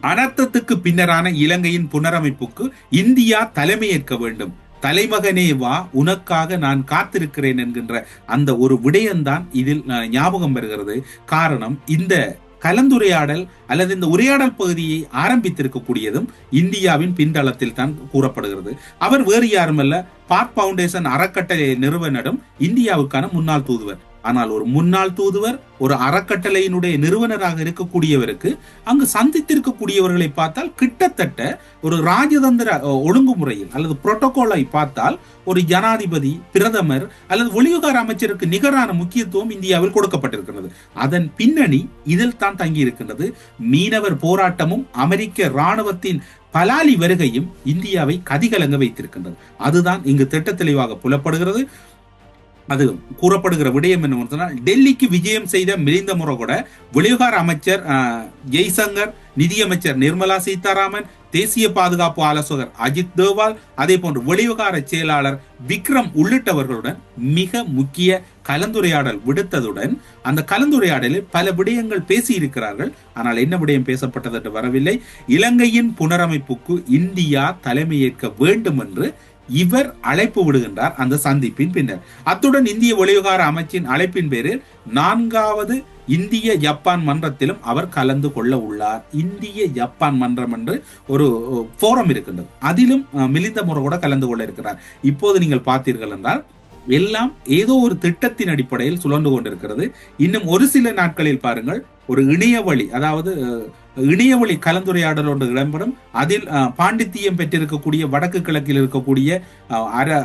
அனர்த்தத்துக்கு பின்னரான இலங்கையின் புனரமைப்புக்கு இந்தியா தலைமையேற்க வேண்டும். தலைமகனே வா, உனக்காக நான் காத்திருக்கிறேன் என்கின்ற அந்த ஒரு விடயம்தான் இதில் ஞாபகம் வருகிறது. காரணம், இந்த கலந்துரையாடல் அல்லது இந்த உரையாடல் பகுதியை ஆரம்பித்திருக்கக்கூடியதும் இந்தியாவின் பின்தளத்தில் தான் கூறப்படுகிறது. அவர் வேறு யாருமல்ல, பார்க் பவுண்டேஷன் அறக்கட்டளை நிறுவனரும் இந்தியாவுக்கான முன்னாள் தூதுவர். ஆனால் ஒரு முன்னாள் தூதுவர், ஒரு அறக்கட்டளையினுடைய நிறுவனராக இருக்கக்கூடியவருக்கு அங்கு சந்தித்திருக்கக்கூடியவர்களை பார்த்தால் கிட்டத்தட்ட ஒரு ராஜதந்திர ஒழுங்குமுறையில் அல்லது புரோட்டோகாலை பார்த்தால் ஒரு ஜனாதிபதி, பிரதமர் அல்லது வெளியுறவு அமைச்சருக்கு நிகரான முக்கியத்துவம் இந்தியாவில் கொடுக்கப்பட்டிருக்கிறது. அதன் பின்னணி இதில் தான் தங்கி இருக்கின்றது. மீனவர் போராட்டமும் அமெரிக்க ராணுவத்தின் பலாலி வருகையும் இந்தியாவை கதிகலங்க வைத்திருக்கின்றது. அதுதான் இங்கு திட்ட தெளிவாக புலப்படுகிறது. அது கூறப்படுகிற விடயம் என்ன, டெல்லிக்கு விஜயம் செய்த மிலிந்த முறை கூட வெளியுறவு அமைச்சர் ஜெய்சங்கர், நிதியமைச்சர் நிர்மலா சீதாராமன், தேசிய பாதுகாப்பு ஆலோசகர் அஜித் தோவால், அதே போன்று வெளிவிவகார செயலாளர் விக்ரம் உள்ளிட்டவர்களுடன் மிக முக்கிய கலந்துரையாடல் விடுத்ததுடன் அந்த கலந்துரையாடலில் பல விடயங்கள் பேசி இருக்கிறார்கள். ஆனால் என்ன விடயம் பேசப்பட்டது என்று வரவில்லை. இலங்கையின் புனரமைப்புக்கு இந்தியா தலைமையேற்க வேண்டும் என்று இவர் அழைப்பு விடுகின்றார் அந்த சந்திப்பின் பின்னர். அத்துடன் இந்திய வெளிவிவகார அமைச்சின் அழைப்பின் பேரில் 4வது இந்திய ஜப்பான் மன்றத்திலும் அவர் கலந்து கொள்ள உள்ளார். இந்திய ஜப்பான் மன்றம் என்று ஒரு போரம் இருக்கின்றது, அதிலும் மிலிந்த முறை கூட கலந்து கொள்ள இருக்கிறார். இப்போது நீங்கள் பார்த்தீர்கள் என்றால் எல்லாம் ஏதோ ஒரு திட்டத்தின் அடிப்படையில் சுழன்று கொண்டிருக்கிறது. இன்னும் ஒரு சில நாட்களில் பாருங்கள், ஒரு இணையவழி, அதாவது இணையவழி கலந்துரையாடல் ஒன்று இடம்பெறும். அதில் பாண்டித்தியம் பெற்றிருக்கக்கூடிய வடக்கு கிழக்கில் இருக்கக்கூடிய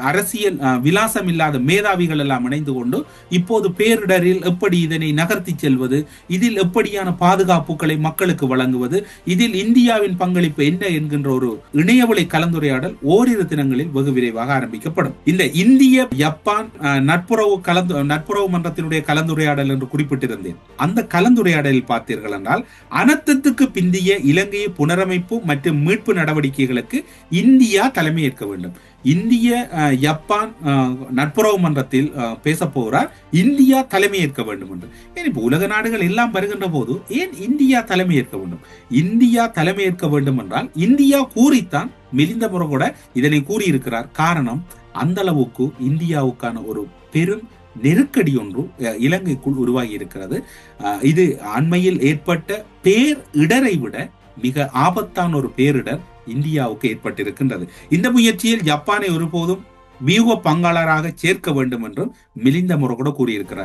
அரசியல் விலாசம் இல்லாத மேதாவிகள் எல்லாம் இணைந்து கொண்டு இப்போது பேரிடரில் எப்படி இதனை நகர்த்தி செல்வது, இதில் எப்படியான பாதுகாப்புகளை மக்களுக்கு வழங்குவது, இதில் இந்தியாவின் பங்களிப்பு என்ன என்கின்ற ஒரு இணையவழி கலந்துரையாடல் ஓரிரு தினங்களில் வெகு விரைவாக ஆரம்பிக்கப்படும். இந்த இந்திய ஜப்பான் நட்புறவு மன்றத்தினுடைய கலந்துரையாடல் என்று குறிப்பிட்டிருந்தேன். அந்த கலந்துரையாடலில் பார்த்தீர்கள் என்றால் அனர்த்தத்துக்கு பிந்திய இலங்கையை புனரமைப்பு மற்றும் மீட்பு நடவடிக்கைகளுக்கு இந்தியா தலைமையேற்க வேண்டும். இந்திய ஜப்பான் நட்புறவு மன்றத்தில் பேச போகிறார், இந்தியா தலைமையேற்க வேண்டும் என்று. இப்போ உலக நாடுகள் எல்லாம் வருகின்ற போது ஏன் இந்தியா தலைமையேற்க வேண்டும்? இந்தியா தலைமையேற்க வேண்டும் என்றால் இந்தியா கூறித்தான் மிலிந்த முறை கூட இதனை கூறியிருக்கிறார். காரணம், அந்த அளவுக்கு இந்தியாவுக்கான ஒரு பெரும் நெருக்கடி ஒன்று இலங்கைக்குள் உருவாகி இருக்கிறது. இது அண்மையில் ஏற்பட்ட பேரிடரை விட மிக ஆபத்தான ஒரு பேரிடர் இந்தியாவுக்கு ஏற்பட்டிருக்கின்றது. இந்த முயற்சியில் ஜப்பானை ஒருபோதும் வியூக பங்காளராக சேர்க்க வேண்டும் என்றும் மிலிந்த முறை கூட கூறியிருக்கிறார்.